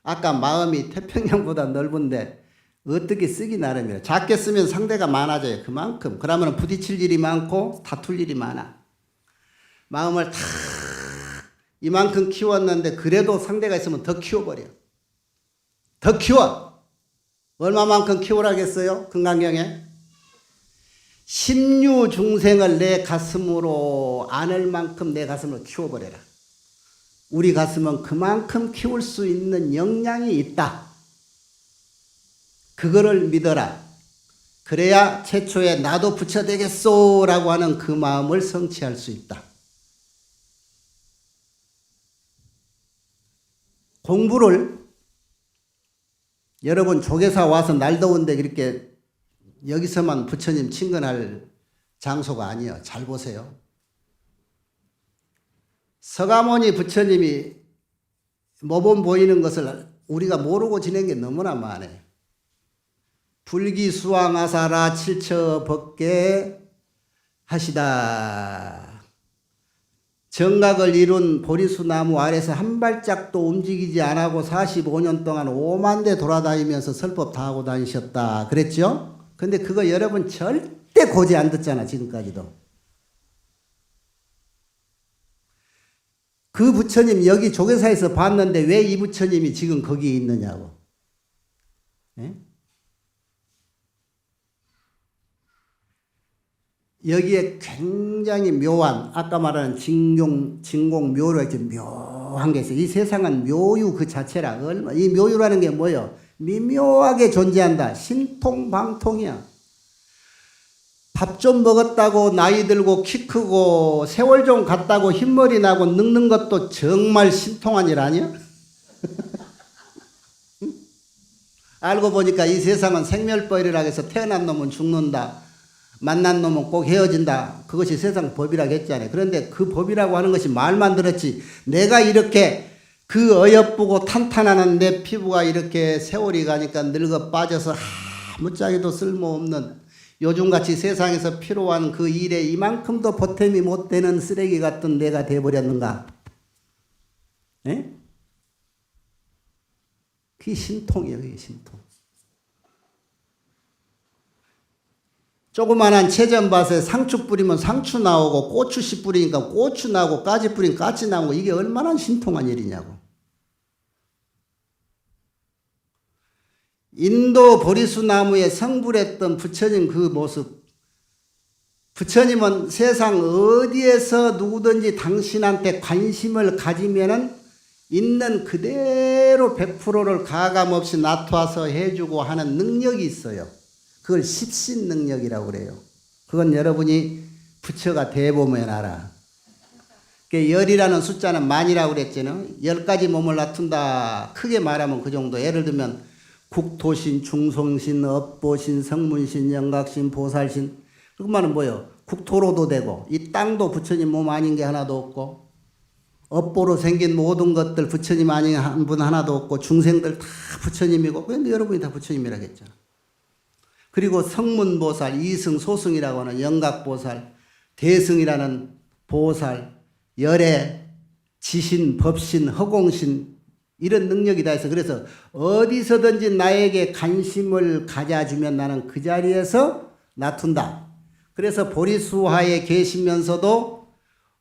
아까 마음이 태평양보다 넓은데 어떻게 쓰기 나름이에요. 작게 쓰면 상대가 많아져요. 그만큼. 그러면 부딪힐 일이 많고 다툴 일이 많아. 마음을 탁 이만큼 키웠는데 그래도 상대가 있으면 더 키워버려. 더 키워. 얼마만큼 키우라겠어요? 금강경에? 십류 중생을 내 가슴으로 안을 만큼 내 가슴을 키워버려라. 우리 가슴은 그만큼 키울 수 있는 역량이 있다. 그거를 믿어라. 그래야 최초에 나도 부처 되겠소 라고 하는 그 마음을 성취할 수 있다. 공부를 여러분 조계사 와서 날 더운데 이렇게 여기서만 부처님 친근할 장소가 아니에요. 잘 보세요. 서가모니 부처님이 모범 보이는 것을 우리가 모르고 지낸 게 너무나 많아요. 불기수왕아사라 칠처법계 하시다. 정각을 이룬 보리수나무 아래서 한 발짝도 움직이지 않고 45년 동안 5만 대 돌아다니면서 설법 다 하고 다니셨다. 그랬죠? 근데 그거 여러분 절대 고지 안 듣잖아. 지금까지도. 그 부처님 여기 조계사에서 봤는데 왜 이 부처님이 지금 거기에 있느냐고. 예? 여기에 굉장히 묘한 아까 말하는 진공 묘로 이렇게 묘한 게 있어요. 이 세상은 묘유 그 자체라. 이 묘유라는 게 뭐예요? 미묘하게 존재한다. 신통방통이야. 밥 좀 먹었다고 나이 들고 키 크고 세월 좀 갔다고 흰머리 나고 늙는 것도 정말 신통한 일 아니야? 알고 보니까 이 세상은 생멸법이라 해서 태어난 놈은 죽는다. 만난 놈은 꼭 헤어진다. 그것이 세상 법이라고 했잖아요. 그런데 그 법이라고 하는 것이 말만 들었지 내가 이렇게 그 어여쁘고 탄탄한 내 피부가 이렇게 세월이 가니까 늙어 빠져서 아무짝에도 쓸모없는 요즘같이 세상에서 필요한 그 일에 이만큼도 보탬이 못 되는 쓰레기 같은 내가 돼버렸는가? 예? 그게 신통이에요. 그게 신통. 조그만한 채전밭에 상추 뿌리면 상추 나오고 고추씨 뿌리니까 고추 나오고 까지 뿌리면 까지 나오고 이게 얼마나 신통한 일이냐고. 인도 보리수나무에 성불했던 부처님 그 모습. 부처님은 세상 어디에서 누구든지 당신한테 관심을 가지면은 있는 그대로 100%를 가감없이 나타와서 해주고 하는 능력이 있어요. 그걸 십신 능력이라고 그래요. 그건 여러분이 부처가 돼보면 알아. 열이라는 숫자는 만이라고 그랬잖아요. 10가지 몸을 나툰다. 크게 말하면 그 정도. 예를 들면 국토신, 중성신, 업보신, 성문신, 영각신, 보살신. 그 말은 뭐예요? 국토로도 되고 이 땅도 부처님 몸 아닌 게 하나도 없고 업보로 생긴 모든 것들 부처님 아닌 분 하나도 없고 중생들 다 부처님이고 그런데 여러분이 다 부처님이라고 했잖아. 그리고 성문보살, 이승, 소승이라고 하는 영각보살, 대승이라는 보살, 열애, 지신, 법신, 허공신 이런 능력이 다 있어. 그래서 어디서든지 나에게 관심을 가져주면 나는 그 자리에서 놔둔다. 그래서 보리수하에 계시면서도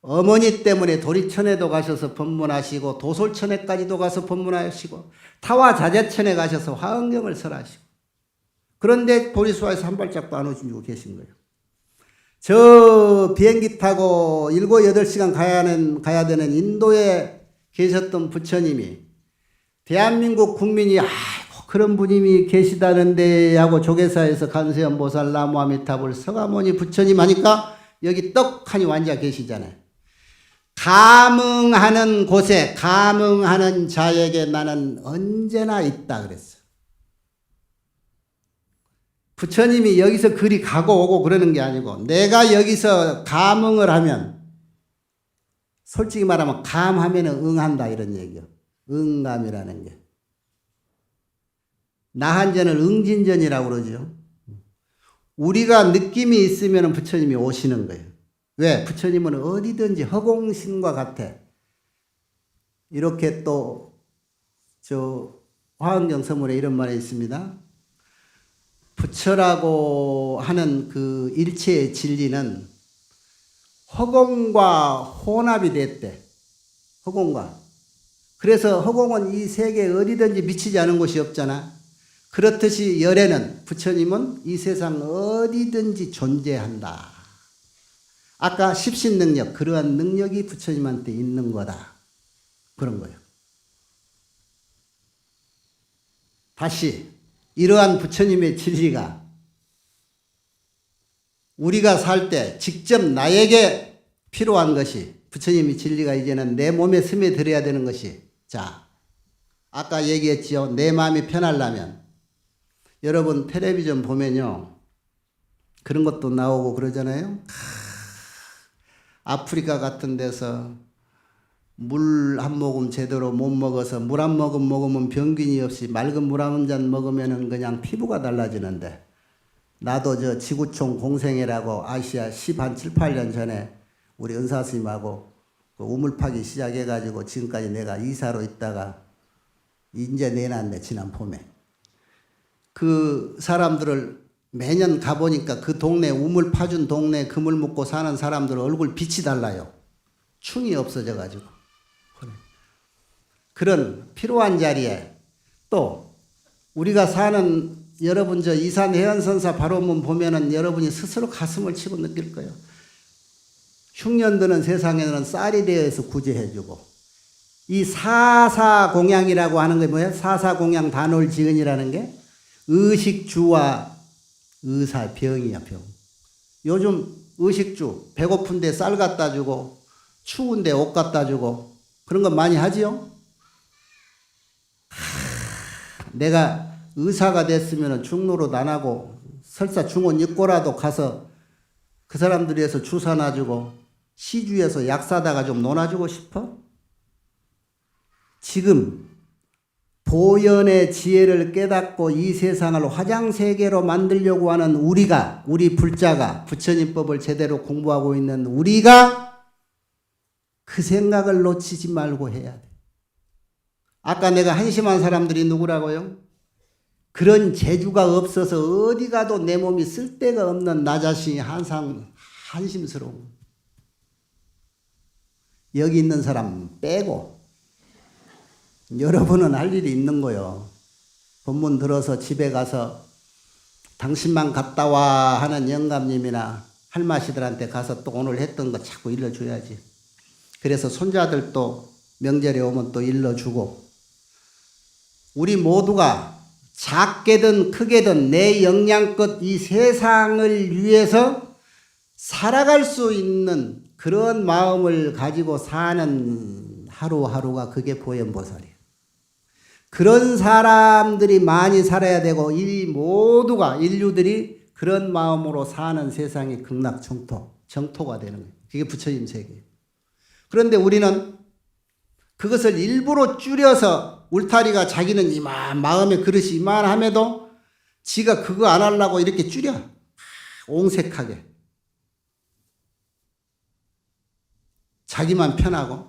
어머니 때문에 도리천에도 가셔서 법문하시고 도솔천에까지도 가서 법문하시고 타화자재천에 가셔서 화엄경을 설하시고 그런데 보리수하에서 한 발짝도 안 오시고 계신 거예요. 저 비행기 타고 7, 8시간 가야 되는 인도에 계셨던 부처님이 대한민국 국민이 아이고 그런 분이 계시다는데 하고 조계사에서 간세음보살 나무아미타불 서가모니 부처님 하니까 여기 떡하니 앉아 계시잖아요. 감응하는 곳에 감응하는 자에게 나는 언제나 있다 그랬어요. 부처님이 여기서 그리 가고 오고 그러는 게 아니고 내가 여기서 감응을 하면 솔직히 말하면 감하면 응한다 이런 얘기요. 응감이라는 게. 나한전을 응진전이라고 그러죠. 우리가 느낌이 있으면 부처님이 오시는 거예요. 왜? 부처님은 어디든지 허공신과 같아. 이렇게 또 저 화엄경 서문에 이런 말이 있습니다. 부처라고 하는 그 일체의 진리는 허공과 혼합이 됐대. 허공과. 그래서 허공은 이 세계에 어디든지 미치지 않은 곳이 없잖아. 그렇듯이 열애는 부처님은 이 세상 어디든지 존재한다. 아까 십신능력, 그러한 능력이 부처님한테 있는 거다. 그런 거예요. 다시 이러한 부처님의 진리가 우리가 살 때 직접 나에게 필요한 것이 부처님의 진리가 이제는 내 몸에 스며들어야 되는 것이 자, 아까 얘기했지요. 내 마음이 편하려면 여러분 텔레비전 보면요. 그런 것도 나오고 그러잖아요. 아프리카 같은 데서 물 한 모금 제대로 못 먹어서 물 한 모금 먹으면 병균이 없이 맑은 물 한 잔 먹으면 그냥 피부가 달라지는데 나도 저 지구촌 공생회라고 아시아 7, 8년 전에 우리 은사 스님하고 그 우물 파기 시작해가지고 지금까지 내가 이사로 있다가 이제 내놨네 지난 봄에 그 사람들을 매년 가보니까 그 동네 우물 파준 동네 그물 묻고 사는 사람들 얼굴 빛이 달라요. 충이 없어져가지고 그런 필요한 자리에 또 우리가 사는 여러분 저 이산 해안선사 바로문 보면은 여러분이 스스로 가슴을 치고 느낄 거예요. 흉년드는 세상에는 쌀이 되어서 구제해주고 이 사사공양이라고 하는 게 뭐예요? 사사공양 단월지은이라는 게 의식주와 의사병이야 병. 요즘 의식주 배고픈데 쌀 갖다 주고 추운데 옷 갖다 주고 그런 거 많이 하지요? 내가 의사가 됐으면 중노릇 안 하고 설사 중원 입고라도 가서 그 사람들이 해서 주사 놔주고 시주에서 약 사다가 좀 논아주고 싶어? 지금 보현의 지혜를 깨닫고 이 세상을 화장세계로 만들려고 하는 우리가 우리 불자가 부처님법을 제대로 공부하고 있는 우리가 그 생각을 놓치지 말고 해야 돼. 아까 내가 한심한 사람들이 누구라고요? 그런 재주가 없어서 어디 가도 내 몸이 쓸데가 없는 나 자신이 항상 한심스러워. 여기 있는 사람 빼고 여러분은 할 일이 있는 거요. 본문 들어서 집에 가서 당신만 갔다 와 하는 영감님이나 할마시들한테 가서 또 오늘 했던 거 자꾸 일러줘야지. 그래서 손자들도 명절에 오면 또 일러주고 우리 모두가 작게든 크게든 내 역량껏 이 세상을 위해서 살아갈 수 있는 그런 마음을 가지고 사는 하루하루가 그게 보현보살이에요. 그런 사람들이 많이 살아야 되고 이 모두가 인류들이 그런 마음으로 사는 세상이 극락정토, 정토가 되는 거예요. 그게 부처님 세계예요. 그런데 우리는 그것을 일부러 줄여서 울타리가 자기는 이만 마음의 그릇이 이만함에도 지가 그거 안 하려고 이렇게 줄여. 옹색하게. 자기만 편하고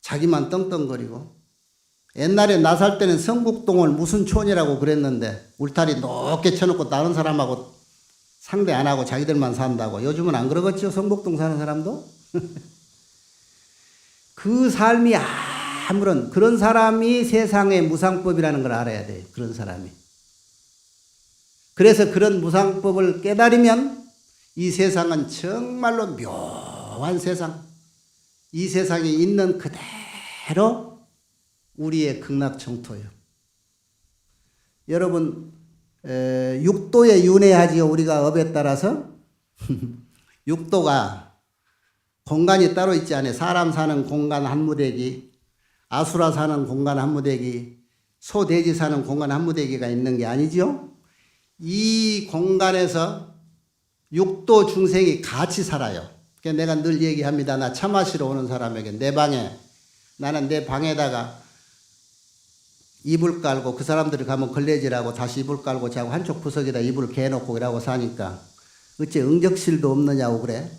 자기만 떵떵거리고. 옛날에 나 살 때는 성북동을 무슨 촌이라고 그랬는데 울타리 높게 쳐놓고 다른 사람하고 상대 안 하고 자기들만 산다고. 요즘은 안 그러겠죠? 성북동 사는 사람도? 그 삶이 아무런 그런 사람이 세상의 무상법이라는 걸 알아야 돼요. 그런 사람이. 그래서 그런 무상법을 깨달으면 이 세상은 정말로 묘한 세상. 이 세상에 있는 그대로 우리의 극락정토예요. 여러분 육도에 윤회하지요. 우리가 업에 따라서. 육도가 공간이 따로 있지 않아요. 사람 사는 공간 한 무대기, 아수라 사는 공간 한 무대기, 소, 돼지 사는 공간 한 무대기가 있는 게 아니죠. 이 공간에서 육도 중생이 같이 살아요. 그러니까 내가 늘 얘기합니다. 나 차 마시러 오는 사람에게 내 방에, 나는 내 방에다가 이불 깔고 그 사람들이 가면 걸레질하고 다시 이불 깔고 자고 한쪽 구석에다 이불을 개놓고 이라고 사니까 어째 응접실도 없느냐고 그래.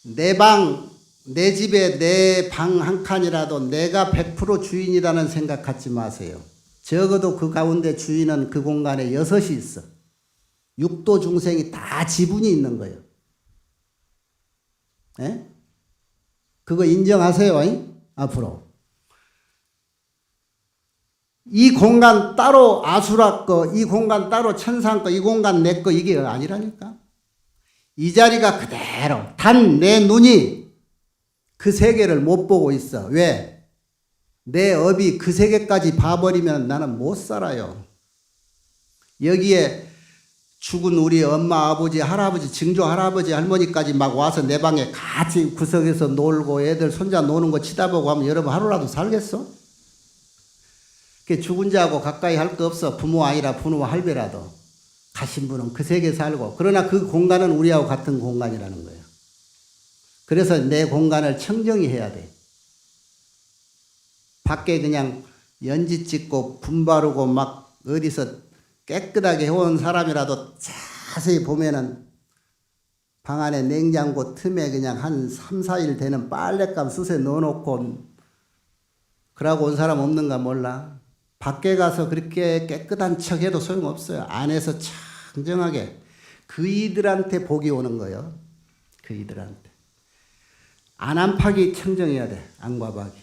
내 방, 내 집에 내 방 한 칸이라도 내가 100% 주인이라는 생각 갖지 마세요. 적어도 그 가운데 주인은 그 공간에 6이 있어. 육도 중생이 다 지분이 있는 거예요. 에? 그거 인정하세요. 잉? 앞으로. 이 공간 따로 아수라 거, 이 공간 따로 천상 거, 이 공간 내 거, 이게 아니라니까. 이 자리가 그대로 단 내 눈이 그 세계를 못 보고 있어. 왜? 내 업이 그 세계까지 봐버리면 나는 못 살아요. 여기에 죽은 우리 엄마, 아버지, 할아버지, 증조 할아버지, 할머니까지 막 와서 내 방에 같이 구석에서 놀고 애들 손자 노는 거 치다보고 하면 여러분 하루라도 살겠어? 죽은 자하고 가까이 할 거 없어. 부모 아니라 부모 할배라도. 가신 분은 그 세계 살고. 그러나 그 공간은 우리하고 같은 공간이라는 거예요. 그래서 내 공간을 청정히 해야 돼. 밖에 그냥 연지 찍고 분바르고 막 어디서 깨끗하게 해온 사람이라도 자세히 보면은 방 안에 냉장고 틈에 그냥 한 3, 4일 되는 빨랫감 숯에 넣어놓고 그러고 온 사람 없는가 몰라. 밖에 가서 그렇게 깨끗한 척 해도 소용없어요. 안에서 청정하게. 그이들한테 복이 오는 거예요. 그이들한테. 안안팍이 청정해야 돼. 안과 박이.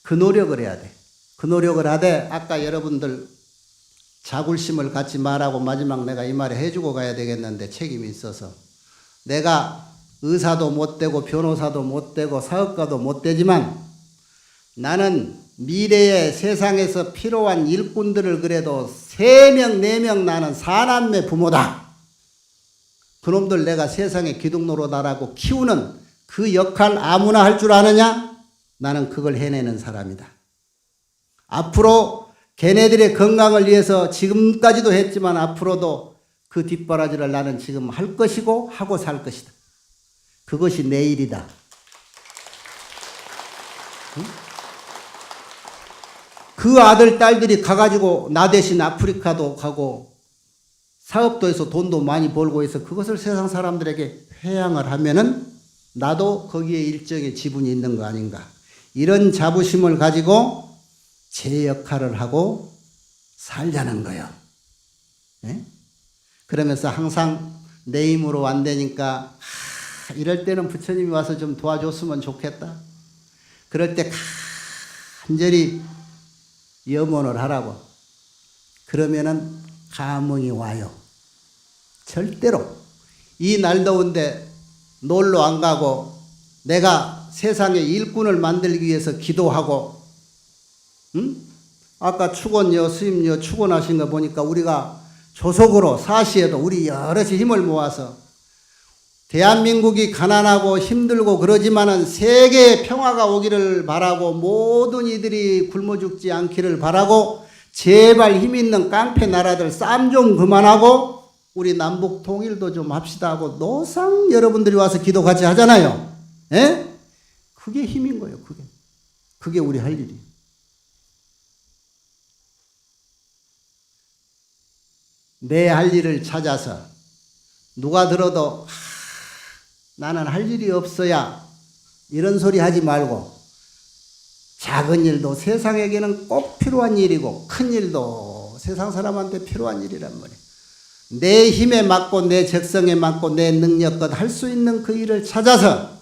그 노력을 해야 돼. 그 노력을 하되 아까 여러분들 자굴심을 갖지 말라고 마지막 내가 이 말에 해주고 가야 되겠는데 책임이 있어서. 내가 의사도 못 되고 변호사도 못 되고 사업가도 못 되지만 나는 미래의 세상에서 필요한 일꾼들을 그래도 3명, 4명 나는 4남매 부모다. 그놈들 내가 세상에 기둥노릇하라고 키우는 그 역할 아무나 할 줄 아느냐? 나는 그걸 해내는 사람이다. 앞으로 걔네들의 건강을 위해서 지금까지도 했지만 앞으로도 그 뒷바라지를 나는 지금 할 것이고 하고 살 것이다. 그것이 내일이다. 응? 그 아들, 딸들이 가가지고 나 대신 아프리카도 가고 사업도 해서 돈도 많이 벌고 해서 그것을 세상 사람들에게 회양을 하면은 나도 거기에 일정의 지분이 있는 거 아닌가. 이런 자부심을 가지고 제 역할을 하고 살자는 거예요. 네? 그러면서 항상 내 힘으로 안 되니까 이럴 때는 부처님이 와서 좀 도와줬으면 좋겠다. 그럴 때 간절히 염원을 하라고. 그러면은 감흥이 와요. 절대로 이 날 더운데 놀러 안 가고 내가 세상에 일꾼을 만들기 위해서 기도하고, 응? 아까 축원요, 스님요 축원하신 거 보니까 우리가 조속으로 사시에도 우리 여럿이 힘을 모아서 대한민국이 가난하고 힘들고 그러지만은 세계에 평화가 오기를 바라고 모든 이들이 굶어 죽지 않기를 바라고 제발 힘 있는 깡패 나라들 쌈 좀 그만하고 우리 남북 통일도 좀 합시다 하고 노상 여러분들이 와서 기도 같이 하잖아요. 예? 그게 힘인 거예요. 그게 우리 할 일이에요. 내 할 일을 찾아서 누가 들어도 나는 할 일이 없어야 이런 소리 하지 말고 작은 일도 세상에게는 꼭 필요한 일이고 큰 일도 세상 사람한테 필요한 일이란 말이에요. 내 힘에 맞고 내 적성에 맞고 내 능력껏 할 수 있는 그 일을 찾아서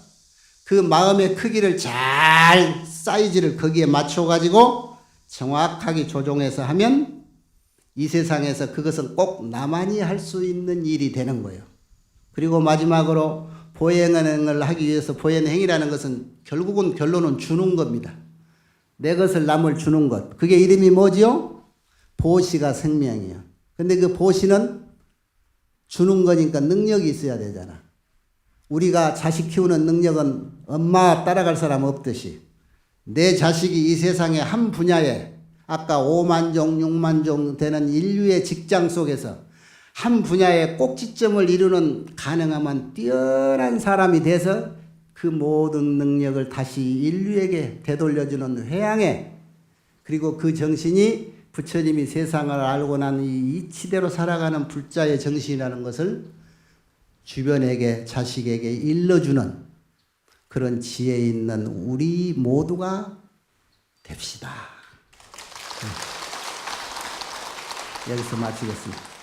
그 마음의 크기를 잘 사이즈를 거기에 맞춰가지고 정확하게 조종해서 하면 이 세상에서 그것은 꼭 나만이 할 수 있는 일이 되는 거예요. 그리고 마지막으로 보행을 하기 위해서 보행이라는 것은 결국은 결론은 주는 겁니다. 내 것을 남을 주는 것. 그게 이름이 뭐지요? 보시가 생명이에요. 근데 그 보시는 주는 거니까 능력이 있어야 되잖아. 우리가 자식 키우는 능력은 엄마 따라갈 사람 없듯이 내 자식이 이 세상의 한 분야에 아까 5만 종, 6만 종 되는 인류의 직장 속에서 한 분야에 꼭지점을 이루는 가능하면 뛰어난 사람이 돼서 그 모든 능력을 다시 인류에게 되돌려주는 회양에 그리고 그 정신이 부처님이 세상을 알고 난 이 이치대로 살아가는 불자의 정신이라는 것을 주변에게 자식에게 일러주는 그런 지혜 있는 우리 모두가 됩시다. 여기서 마치겠습니다.